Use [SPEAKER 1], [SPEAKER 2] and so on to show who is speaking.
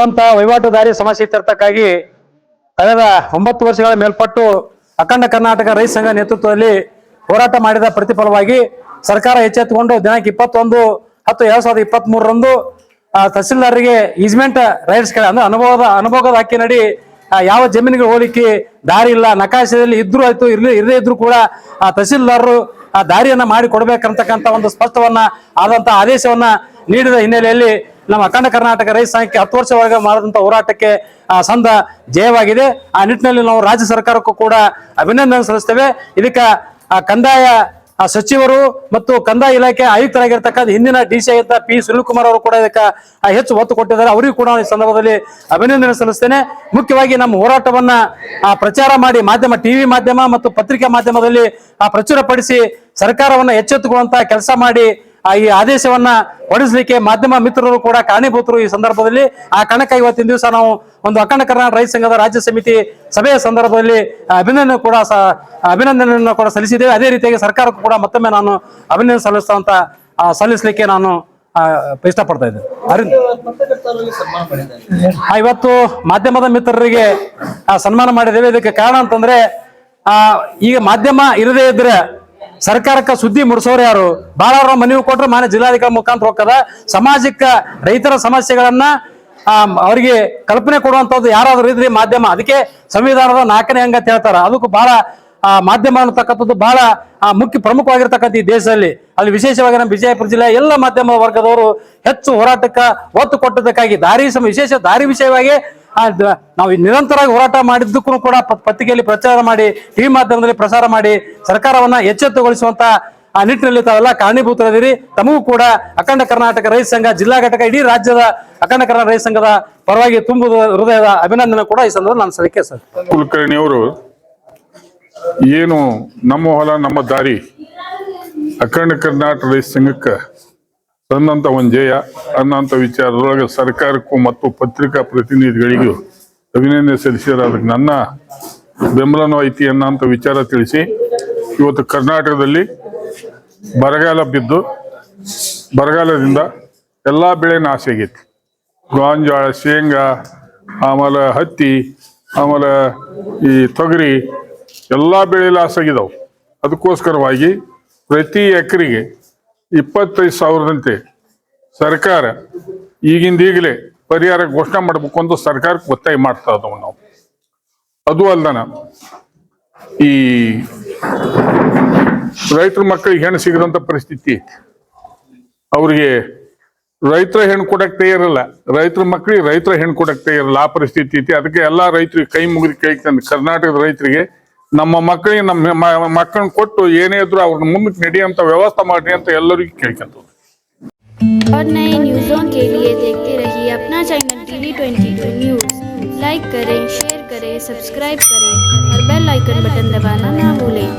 [SPEAKER 1] ಇರುವಂತ ವಹಿವಾಟುದಾರಿ ಸಮಸ್ಯೆ ಇತ್ಯರ್ಥಕ್ಕಾಗಿ ಕಳೆದ 9 ವರ್ಷಗಳ ಮೇಲ್ಪಟ್ಟು ಅಖಂಡ ಕರ್ನಾಟಕ ರೈತ ಸಂಘ ನೇತೃತ್ವದಲ್ಲಿ ಹೋರಾಟ ಮಾಡಿದ ಪ್ರತಿಫಲವಾಗಿ ಸರ್ಕಾರ ಎಚ್ಚೆತ್ತುಕೊಂಡು ದಿನಾಂಕ 21/10/2023 ತಹಸೀಲ್ದಾರ್ಗೆ ಈಸ್ಮೆಂಟ್ ರೈಟ್ಸ್ ಅಂದ್ರೆ ಅನುಭವದ ಹಕ್ಕಿನಡಿ ಯಾವ ಜಮೀನಿಗೆ ಹೋಲಿಕ್ಕೆ ದಾರಿ ಇಲ್ಲ, ನಕಾಶೆಯಲ್ಲಿ ಇದ್ರೂ ಆಯ್ತು ಇರದೇ ಇದ್ರೂ ಕೂಡ ತಹಸೀಲ್ದಾರರು ಆ ದಾರಿಯನ್ನ ಮಾಡಿ ಕೊಡ್ಬೇಕಂತಕ್ಕಂಥ ಒಂದು ಸ್ಪಷ್ಟವನ್ನ ಆದಂತ ಆದೇಶವನ್ನ ನೀಡಿದ ಹಿನ್ನೆಲೆಯಲ್ಲಿ ನಮ್ಮ ಅಖಂಡ ಕರ್ನಾಟಕ ರೈತ ಸಂಘಕ್ಕೆ 10 ವರ್ಷವರೆಗೆ ಮಾಡಿದಂತ ಹೋರಾಟಕ್ಕೆ ಸಂದ ಜಯವಾಗಿದೆ. ಆ ನಿಟ್ಟಿನಲ್ಲಿ ನಾವು ರಾಜ್ಯ ಸರ್ಕಾರಕ್ಕೂ ಕೂಡ ಅಭಿನಂದನೆ ಸಲ್ಲಿಸ್ತೇವೆ. ಇದಕ್ಕೆ ಕಂದಾಯ ಸಚಿವರು ಮತ್ತು ಕಂದಾಯ ಇಲಾಖೆ ಆಯುಕ್ತರಾಗಿರ್ತಕ್ಕಂಥ ಹಿಂದಿನ DC ಆಗಿದ್ದ P. ಸುನಿಲ್ ಕುಮಾರ್ ಅವರು ಕೂಡ ಇದಕ್ಕೆ ಹೆಚ್ಚು ಒತ್ತು ಕೊಟ್ಟಿದ್ದಾರೆ. ಅವರಿಗೂ ಕೂಡ ಈ ಸಂದರ್ಭದಲ್ಲಿ ಅಭಿನಂದನೆ ಸಲ್ಲಿಸ್ತೇನೆ. ಮುಖ್ಯವಾಗಿ ನಮ್ಮ ಹೋರಾಟವನ್ನ ಪ್ರಚಾರ ಮಾಡಿ ಮಾಧ್ಯಮ ಟಿವಿ ಮಾಧ್ಯಮ ಮತ್ತು ಪತ್ರಿಕಾ ಮಾಧ್ಯಮದಲ್ಲಿ ಪ್ರಚುರಪಡಿಸಿ ಸರ್ಕಾರವನ್ನ ಎಚ್ಚೆತ್ತುಕೊಳ್ಳುವಂತ ಕೆಲಸ ಮಾಡಿ ಈ ಆದೇಶವನ್ನ ಹೊರಡಿಸಲಿಕ್ಕೆ ಮಾಧ್ಯಮ ಮಿತ್ರರು ಕೂಡ ಕಾರಣೀಭೂತರು. ಈ ಸಂದರ್ಭದಲ್ಲಿ ಆ ಕಾರಣಕ್ಕಾಗಿ ಇವತ್ತಿನ ದಿವಸ ನಾವು ಒಂದು ಅಖಂಡ ಕರ್ನಾಟಕ ರೈತ ಸಂಘದ ರಾಜ್ಯ ಸಮಿತಿ ಸಭೆಯ ಸಂದರ್ಭದಲ್ಲಿ ಅಭಿನಂದನೆಯನ್ನು ಕೂಡ ಸಲ್ಲಿಸಿದ್ದೇವೆ. ಅದೇ ರೀತಿಯಾಗಿ ಸರ್ಕಾರಕ್ಕೂ ಕೂಡ ಮತ್ತೊಮ್ಮೆ ನಾನು ಅಭಿನಂದನೆ ಸಲ್ಲಿಸಲಿಕ್ಕೆ ನಾನು ಇಷ್ಟಪಡ್ತಾ ಇದ್ದೇನೆ. ಇವತ್ತು ಮಾಧ್ಯಮದ ಮಿತ್ರರಿಗೆ ಸನ್ಮಾನ ಮಾಡಿದ್ದೇವೆ. ಇದಕ್ಕೆ ಕಾರಣ ಅಂತಂದ್ರೆ ಈಗ ಮಾಧ್ಯಮ ಇರದೇ ಇದ್ರೆ ಸರ್ಕಾರಕ್ಕೆ ಸುದ್ದಿ ಮುಡಿಸೋರು ಯಾರು? ಬಹಳ ಮನವಿ ಕೊಟ್ಟರೆ ಮಾನ್ಯ ಜಿಲ್ಲಾಧಿಕಾರಿ ಮುಖಾಂತರ ಹೋಗ್ತದ. ಸಮಾಜಕ್ಕೆ ರೈತರ ಸಮಸ್ಯೆಗಳನ್ನ ಅವರಿಗೆ ಕಲ್ಪನೆ ಕೊಡುವಂತದ್ದು ಯಾರಾದ್ರೂ ಇದ್ರಿ ಮಾಧ್ಯಮ. ಅದಕ್ಕೆ ಸಂವಿಧಾನದ 4ನೇ ಅಂಗ ಅಂತ ಹೇಳ್ತಾರ. ಅದಕ್ಕೂ ಬಹಳ ಮಾಧ್ಯಮ ಅನ್ನತಕ್ಕಂಥದ್ದು ಬಹಳ ಪ್ರಮುಖವಾಗಿರ್ತಕ್ಕಂಥ ಈ ದೇಶದಲ್ಲಿ. ಅಲ್ಲಿ ವಿಶೇಷವಾಗಿ ನಮ್ಮ ವಿಜಯಪುರ ಜಿಲ್ಲೆ ಎಲ್ಲ ಮಾಧ್ಯಮ ವರ್ಗದವರು ಹೆಚ್ಚು ಹೋರಾಟಕ್ಕೆ ಒತ್ತು ಕೊಟ್ಟದಕ್ಕಾಗಿ ವಿಶೇಷ ದಾರಿ ವಿಷಯವಾಗಿ ನಾವು ನಿರಂತರವಾಗಿ ಹೋರಾಟ ಮಾಡಿದ್ದಕ್ಕೂ ಕೂಡ ಪತ್ರಿಕೆಯಲ್ಲಿ ಪ್ರಚಾರ ಮಾಡಿ ಟಿವಿ ಮಾಧ್ಯಮದಲ್ಲಿ ಪ್ರಸಾರ ಮಾಡಿ ಸರ್ಕಾರವನ್ನ ಎಚ್ಚೆತ್ತುಗೊಳಿಸುವಂತ ಆ ನಿಟ್ಟಿನಲ್ಲಿ ತಾವೆಲ್ಲ ಕಾರಣೀಭೂತರಿದ್ದೀರಿ. ತಮಗೂ ಕೂಡ ಅಖಂಡ ಕರ್ನಾಟಕ ರೈತ ಸಂಘ ಜಿಲ್ಲಾ ಘಟಕ ಇಡೀ ರಾಜ್ಯದ ಅಖಂಡ ಕರ್ನಾಟಕ ರೈತ ಸಂಘದ ಪರವಾಗಿ ತುಂಬುವ ಹೃದಯದ ಅಭಿನಂದನೆ ಕೂಡ ಈ ಸಂದರ್ಭದಲ್ಲಿ ನಾನು ಸಲ್ಲಿಕೆ ಸರ್.
[SPEAKER 2] ಕುಲಕರ್ಣಿ ಅವರು ಏನು ನಮ್ಮ ಹೊಲ ನಮ್ಮ ದಾರಿ ಅಖಂಡ ಕರ್ನಾಟಕ ರೈತ ಸಂಘಕ್ಕೆ ತಂದಂತ ಒಂದು ಜಯ ಅನ್ನೋಂಥ ವಿಚಾರದೊಳಗೆ ಸರ್ಕಾರಕ್ಕೂ ಮತ್ತು ಪತ್ರಿಕಾ ಪ್ರತಿನಿಧಿಗಳಿಗೂ ಅಭಿನಂದನೆ ಸಲ್ಲಿಸಿದ್ರೆ ಅದಕ್ಕೆ ನನ್ನ ಬೆಂಬಲನೂ ಐತಿ ಅನ್ನೋಂಥ ವಿಚಾರ ತಿಳಿಸಿ ಇವತ್ತು ಕರ್ನಾಟಕದಲ್ಲಿ ಬರಗಾಲ ಬಿದ್ದು ಬರಗಾಲದಿಂದ ಎಲ್ಲಾ ಬೆಳೆ ನಾಶ ಆಗೈತಿ. ಗೋಂಜಾಳ, ಶೇಂಗಾ, ಆಮೇಲೆ ಹತ್ತಿ, ಆಮೇಲೆ ಈ ತೊಗರಿ ಎಲ್ಲಾ ಬೆಳೆ ಲಾಸ್ ಆಗಿದಾವು. ಅದಕ್ಕೋಸ್ಕರವಾಗಿ ಪ್ರತಿ ಎಕರೆಗೆ 25,000ದಂತೆ ಸರ್ಕಾರ ಈಗಲೇ ಪರಿಹಾರ ಘೋಷಣೆ ಮಾಡಬೇಕು ಅಂತ ಸರ್ಕಾರಕ್ಕೆ ಒತ್ತಾಯ ಮಾಡ್ತಾ ಇದ್ದಾವೆ ನಾವು. ಅದು ಅಲ್ದನ ಈ ರೈತರ ಮಕ್ಕಳಿಗೆ ಹೆಣ್ಣು ಸಿಗದಂತ ಪರಿಸ್ಥಿತಿ ಐತಿ. ಅವ್ರಿಗೆ ರೈತರ ಹೆಣ್ಣು ಕೊಡಕ್ ತಯಾರಿಲ್ಲ, ರೈತರ ಮಕ್ಕಳಿಗೆ ರೈತರ ಹೆಣ್ಣು ಕೊಡಕ್ ತಯಾರಿಲ್ಲ, ಆ ಪರಿಸ್ಥಿತಿ ಐತಿ. ಅದಕ್ಕೆ ಎಲ್ಲಾ ರೈತರಿಗೆ ಕೈ ಮುಗಿದು ಕೇಳ್ತಾನೆ ಕರ್ನಾಟಕದ ರೈತರಿಗೆ ನಮ್ಮ ಮಕ್ಕಳಿಗೆ ನಮ್ಮ ಮಕ್ಕಳನ್ನ ಕೊಟ್ಟು ಏನೇ ಇದ್ರು ಅವ್ರನ್ನ ಮುಂದಕ್ಕೆ ನಡೆಯುವಂತ ವ್ಯವಸ್ಥೆ ಮಾಡ್ರಿ ಅಂತ ಎಲ್ಲರಿಗೂ ಕೇಳ್ಕೊಂತ.
[SPEAKER 3] और नए न्यूज़ों के लिए देखते रहिए अपना चैनल TV22 न्यूज़। लाइक करें, शेयर करें, सब्सक्राइब करें और बेल आइकन बटन दबाना ना भूलें।